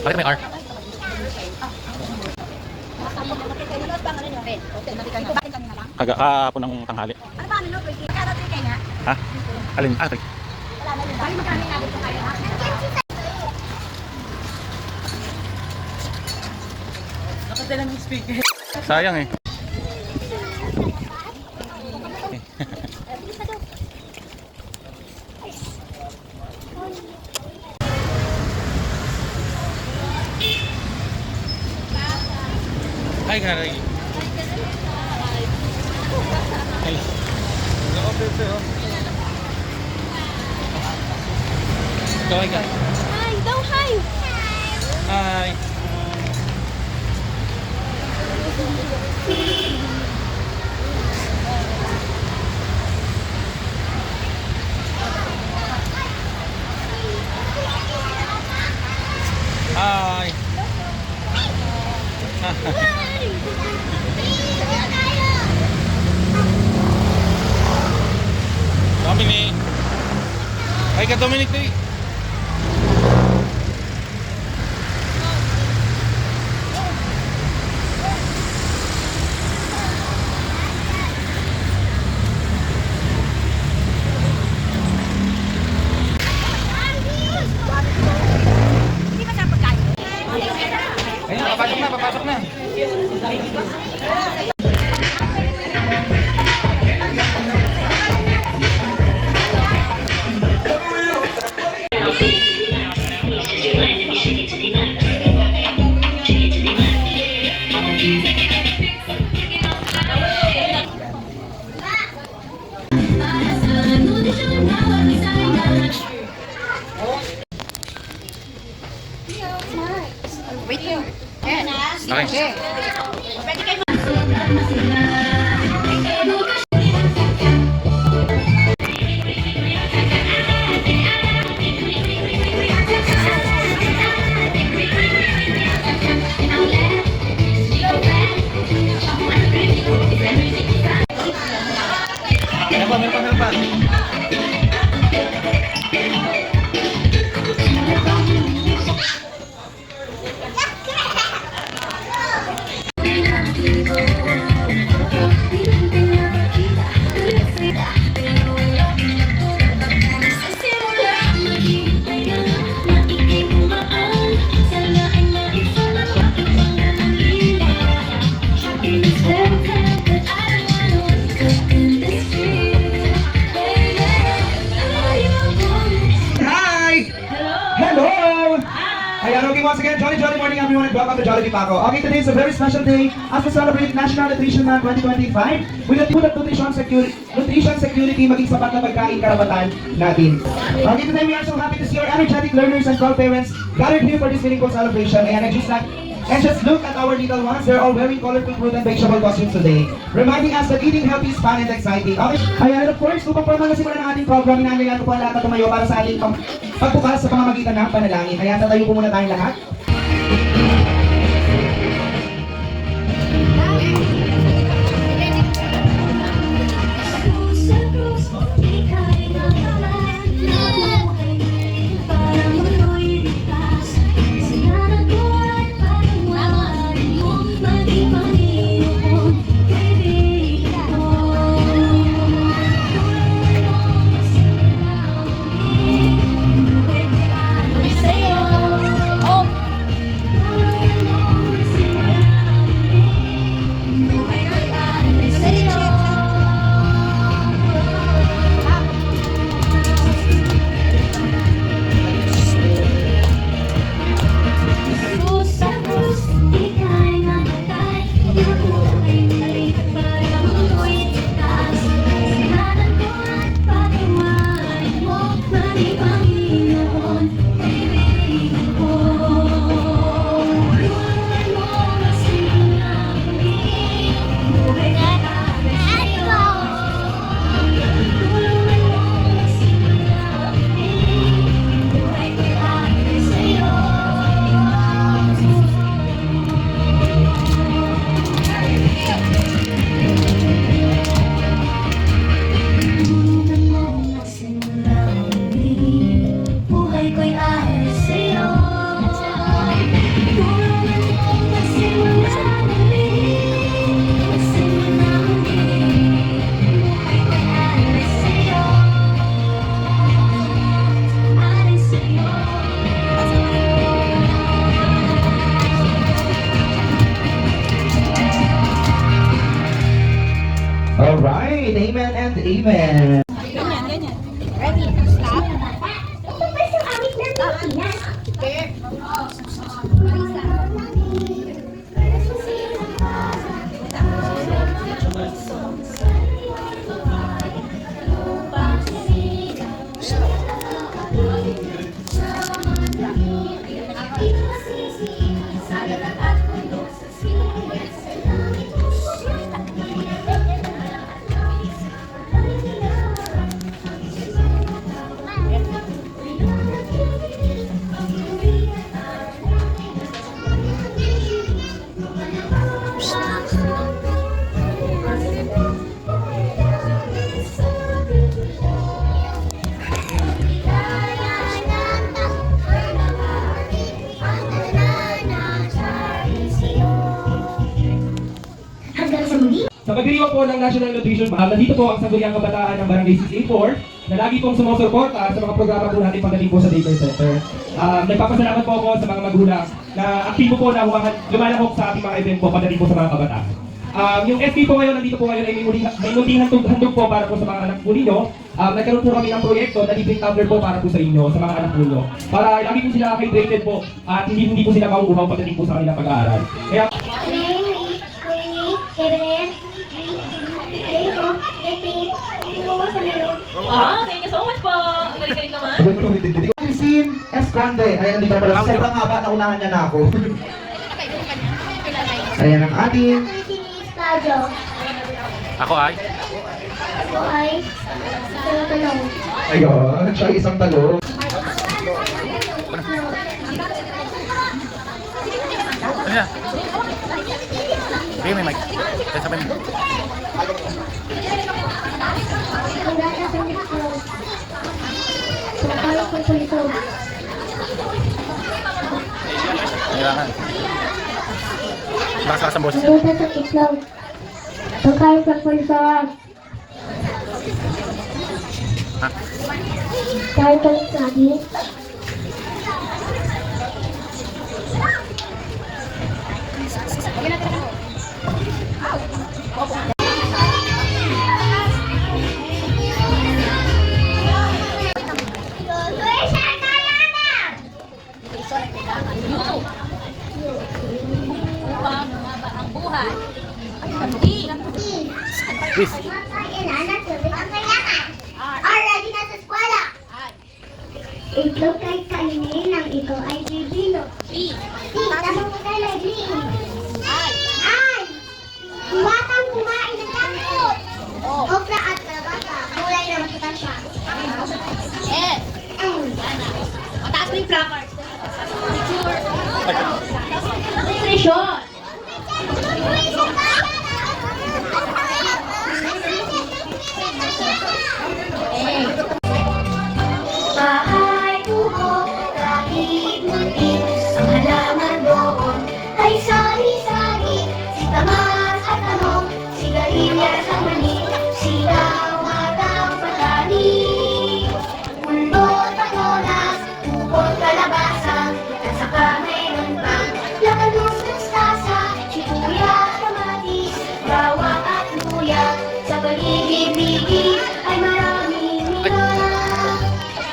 Bakit may R? Kahapon ng tanghali. Ano ba ano? Karating kayo nga? Ha? Alin? Ah, Wala na yun. Bakit magkano yung ko kayo ha? Nakadala ng speaker. sayang eh. Hi, Gary. Hi. Go, hi, guys. Hi! Daw hi! Hi. Hi. Dominic. Ay ka Dominic day. Hindi ba siya pagkain? Ayun, papasok na, papasok na. Wait lang. Okay. Pwede kayo Meron pa. Hi! Hello! Ayan, okay, once again, jolly morning everyone and welcome to Jollibee Paco. Okay, today is a very special day as we celebrate National Nutrition Month 2025 with the theme of nutrition security maging sapat na pagkain karapatan natin. Okay, today we are so happy to see our energetic learners and proud parents gathered here for this meaningful celebration. Ayan, and just look at our little ones. They're all wearing colorful fruit and vegetable costumes today, reminding us that eating healthy is fun and exciting. Okay, ayan, and of course, upang pamangasimulan ng ating program, inangayan ko po ang lahat na tumayo para sa ating pagbukas sa pamamagitan ng panalangin. Ayan, tatayo po muna tayong lahat. amen. Ready? Stop. Ito pa sa aming ng Pilipinas. Hanggang sa muli. Sa pagdiriwang po ng National Nutrition Month, nandito po ang Sangguniang Kabataan ng Barangay 684 na lagi pong sumusuporta sa mga programa po natin pagdating po sa daycare center. Nagpapasalamat po ako sa mga magulang na aktibo po na lumalahok sa ating mga event po pagdating po sa mga kabataan. Yung FP po ngayon, nandito po ngayon ay may munting handog po para po sa mga anak po ninyo. Nagkaroon po kami ng proyekto na libreng tumbler po para po sa inyo, sa mga anak po ninyo. Para lagi po sila hydrated po at hindi po sila mauuhaw pagdating po sa kanilang pag-aaral. Kaya Thank you so much po. Galing-galing naman. Christine Escande, ayan dito pala. Sobrang haba na unahan niya na ako. Ayan ang ating Ako ay? Ako ay talong. ayun, siya ay isang talo. Ano yan? Bigyan may mic. Kaya sabay mo. Ang gana sa nito. Pagkalo ko sa nito. Kailangan. Lakas-lakas ang boses. Maluta sa itlog. Pagkalo sa pulsar. Ha? Kahit ang sabi. Please. Itlog kay kainin ng ikaw ay bibilo. Tamang magkala green. Ay! Batang kumain ng takot. Okra at labata. Kulay ng putansya. Mataas mo yung crackers. Nutrition. Bahay kubo, kahit muntik, ang halaman doon ay sari-sari. Sitamas at tanong, sigarilyas ang mani, sitaw at ang patani. Mundo panolas, upot kalabasa, at saka mayroon pang lakalus ng stasa, sibuyas, kamatis, bawang at luya. Sa paligid-ligid ay maraming nilalang.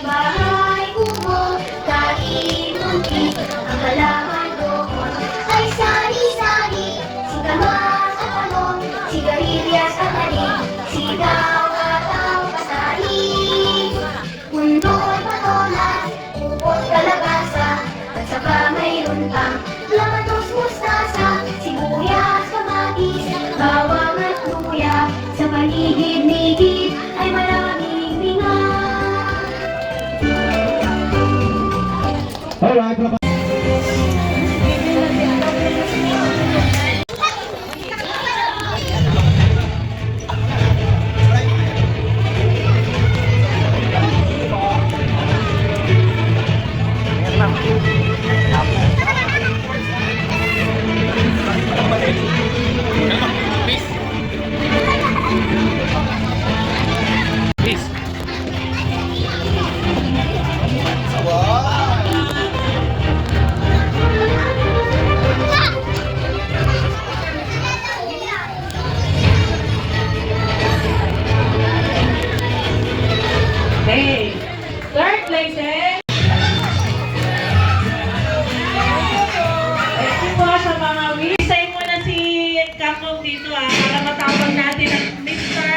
Bahay kubo, kahit muntik, ang halaman doon ay sari-sari. Sitamas at talong, sigarilyas at mani, sitaw at ang patani. Mundo'y patolas, upot kalabasa, at saka mayroon pang lamados, mustasa, sibuyas, kamatis, bawang at luya. Sa paligid-ligid ay maraming binga. Alright, mga Please. Please. places. Thank you po sa mga wish. Say mo na si Kakong dito para matawag natin ang Mr.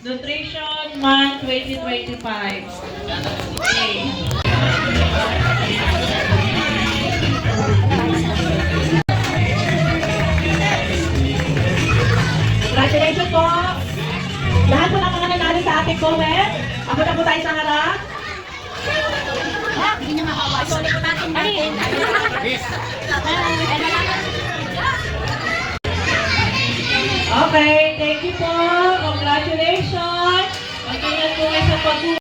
Nutrition Month 2025. Okay. Congratulations po! Lahat po ng mga nanalo sa ating comment. Ako na po tayo sa harap. Please. Okay, thank you po. Congratulations. Mag-ingat po kayo sa pag